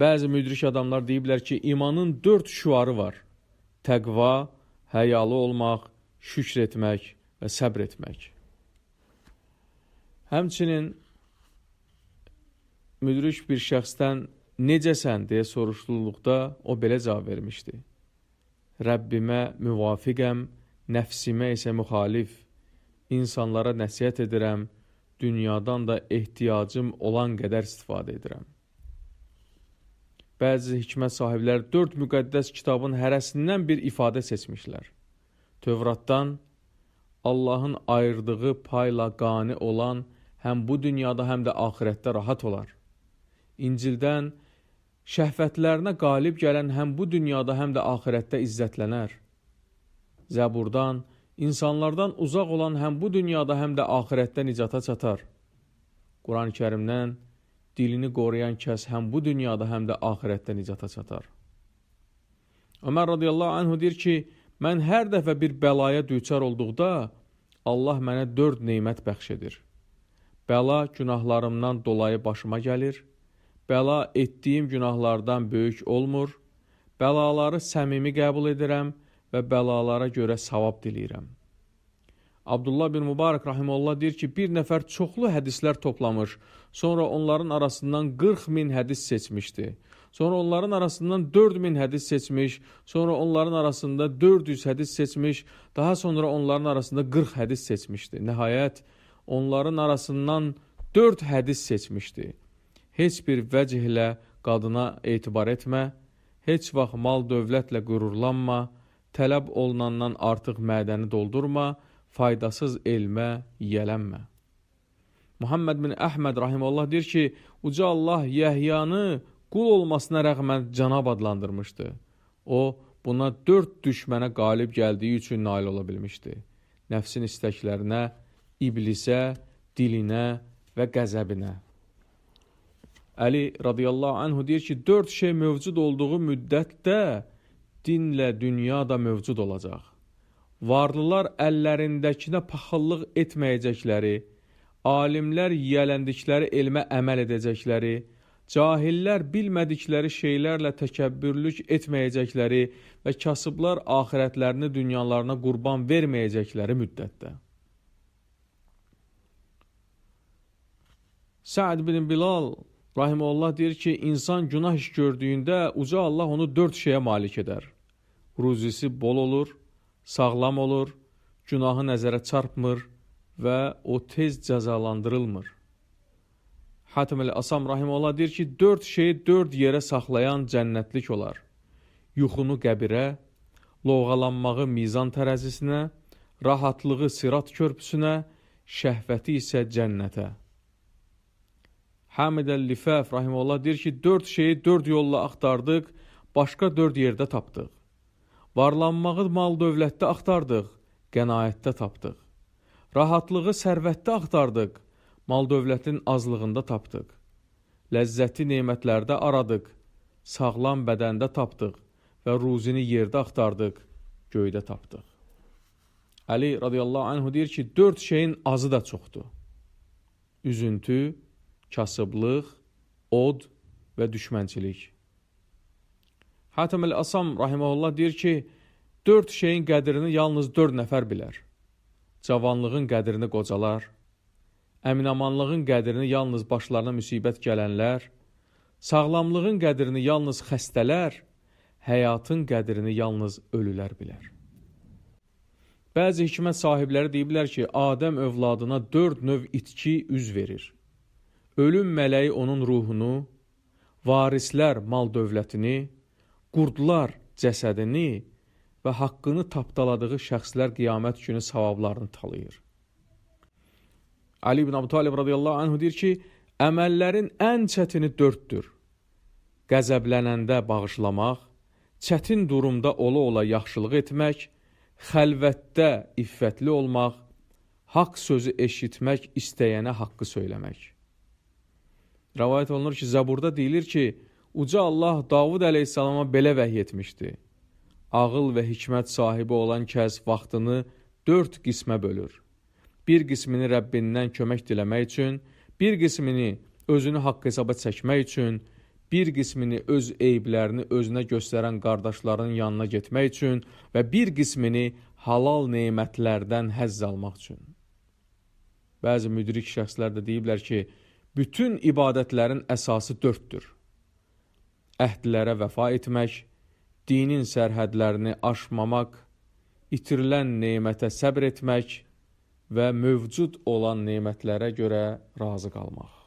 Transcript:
Bəzi müdrik adamlar deyiblər ki, imanın 4 şüarı var. Təqva, həyalı olmaq, şükr etmək və səbr etmək. Həmçinin müdrik bir şəxsdən necəsən deyə soruşulduqda o belə cavab vermişdi. Rəbbimə müvafiqəm, nəfsimə isə müxalif. İnsanlara nəsihət edirəm, dünyadan da ehtiyacım olan qədər istifadə edirəm. Bəzi hikmət sahibləri 4 müqəddəs kitabın hərəsindən bir ifadə seçmişlər. Tövratdan Allahın ayırdığı payla qani olan həm bu dünyada, həm də axirətdə rahat olar. İncildən şəhvətlərinə qalib gələn həm bu dünyada, həm də axirətdə izzətlənər. Zəburdan insanlardan uzaq olan həm bu dünyada, həm də axirətdə nicata çatar. Quran-ı Kərimdən dilini qoruyan kəs həm bu dünyada, həm də axirətdə nicata çatar. Ömər radiyallahu anhu deyir ki, mən hər dəfə bir bəlaya düçar olduqda Allah mənə 4 neymət bəxş edir. Bəla günahlarımdan dolayı başıma gəlir, bəla etdiyim günahlardan böyük olmur, bəlaları səmimi qəbul edirəm və bəlalara görə savab diləyirəm. Abdullah bin Mübarək rahimehullah deyir ki, bir nəfər çoxlu hədislər toplamış, sonra onların arasından 40.000 hədis seçmişdi. Sonra onların arasından 4.000 hədis seçmiş, sonra onların arasında 400 hədis seçmiş, daha sonra onların arasında 40 hədis seçmişdi. Nəhayət, onların arasından 4 hədis seçmişdi. Heç bir vəcihlə qadına etibar etmə, heç vaxt mal dövlətlə qürurlanma, tələb olunandan artıq mədəni doldurma, faydasız elmə yiyələnmə. Muhammed bin Əhməd rahimehullah deyir ki, Uca Allah Yəhyanı qul olmasına rəğmən Cənab adlandırmışdı. O, buna 4 düşmənə qalib gəldiyi üçün nail ola bilmişdi. Nəfsin istəklərinə, iblisə, dilinə və qəzəbinə. Əli radiyallahu anhu deyir ki, 4 şey mövcud olduğu müddətdə dinlə dünya da mövcud olacaq. Varlılar əllərindəkinə paxıllıq etməyəcəkləri, alimlər yiyələndikləri elmə əməl edəcəkləri, cahillər bilmədikləri şeylərlə təkəbbürlük etməyəcəkləri və kasıblar axirətlərini dünyalarına qurban verməyəcəkləri müddətdə. Sa'd bin Bilal rahimehullah deyir ki, insan günah iş gördüyündə Uca Allah onu 4 şeyə malik edər. Ruzisi bol olur, sağlam olur, günahı nəzərə çarpmır və o tez cəzalandırılmır. Hatim el-Asam rahimehullah deyir ki, 4 şeyi 4 yerə saxlayan cənnətlik olar. Yuxunu qəbirə, lovğalanmağı mizan tərəzisinə, rahatlığı sirat körpüsünə, şəhvəti isə cənnətə. Hamid el-Lifaf rahimehullah deyir ki, 4 şeyi 4 yolla axtardıq, başqa 4 yerdə tapdıq. Varlanmağı mal dövlətdə axtardıq, qənaətdə tapdıq. Rahatlığı sərvətdə axtardıq, mal dövlətin azlığında tapdıq. Ləzzəti nemətlərdə aradıq, sağlam bədəndə tapdıq və ruzini yerdə axtardıq, göydə tapdıq. Əli radiyallahu anhu deyir ki, 4 şeyin azı da çoxdur. Üzüntü, kasıblıq, od və düşmənçilik. Hatim el-Asam rahimehullah deyir ki, 4 şeyin qədrini yalnız 4 nəfər bilər. Cavanlığın qədrini qocalar, əminamanlığın qədrini yalnız başlarına müsibət gələnlər, sağlamlığın qədrini yalnız xəstələr, həyatın qədrini yalnız ölülər bilər. Bəzi hikmət sahibləri deyiblər ki, Adəm övladına 4 növ itki üz verir. Ölüm mələyi onun ruhunu, varislər mal dövlətini, qurdlar cəsədini və haqqını tapdaladığı şəxslər qiyamət günü savablarını talayır. Ali ibn Abi Talib radiyallahu anhu deyir ki, əməllərin ən çətini 4'dür. Qəzəblənəndə bağışlamaq, çətin durumda ola-ola yaxşılıq etmək, xəlvətdə iffətli olmaq, haqq sözü eşitmək, istəyənə haqqı söyləmək. Rəvayət olunur ki, Zəburda deyilir ki, Uca Allah Davud əleyhissalama belə vəhy etmişdi. Ağıl və hikmət sahibi olan kəs vaxtını 4 qismə bölür. Bir qismini Rəbbindən kömək diləmək üçün, bir qismini özünü haqq hesaba çəkmək üçün, bir qismini öz eyblərini özünə göstərən qardaşların yanına getmək üçün və bir qismini halal nemətlərdən həzz almaq üçün. Bəzi müdrik şəxslər də deyiblər ki, bütün ibadətlərin əsası 4-dür. Əhdlərə vəfa etmək, dinin sərhədlərini aşmamaq, itirilən nemətə səbr etmək və mövcud olan nemətlərə görə razı qalmaq.